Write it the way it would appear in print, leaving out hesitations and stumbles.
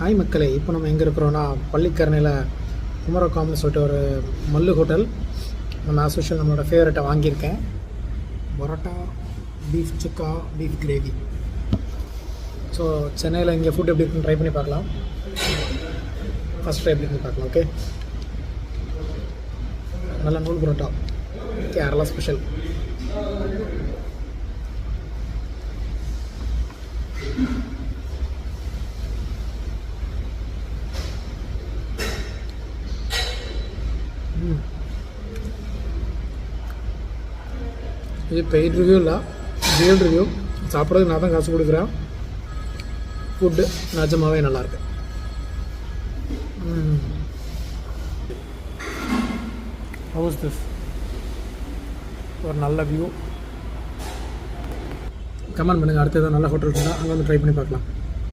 Hi மக்களே, இப்போ நம்ம எங்கே இருக்கிறோன்னா பள்ளிக்கரணையில் குமரகாம்னு சொல்லிட்டு ஒரு மல்லு ஹோட்டல். நம்ம ஆஸ்யூஷுவல் நம்மளோட ஃபேவரட்டை வாங்கியிருக்கேன். பரோட்டா, பீஃப் சுக்கா, பீஃப் கிரேவி. ஸோ சென்னையில் இங்கே ஃபுட் எப்படி இருக்குன்னு ட்ரை பண்ணி பார்க்கலாம். ஃபஸ்ட் ட்ரை எப்படி இருக்குன்னு பார்க்கலாம். ஓகே, நல்ல நூல் பரோட்டா, கேரளா ஸ்பெஷல். இது பெய்ட் ரிவ்யூ இல்லை, ரியல் ரிவ்யூ. சாப்பிட்றதுக்கு நான் தான் காசு கொடுக்குறேன். ஃபுட்டு நிஜமாகவே நல்லாயிருக்கு. ஹவுஸ் திஸ் ஒரு நல்ல வியூ. கமெண்ட் பண்ணுங்கள், அடுத்தது நல்ல ஹோட்டல் இருக்குன்னா அங்கே வந்து ட்ரை பண்ணி பார்க்கலாம்.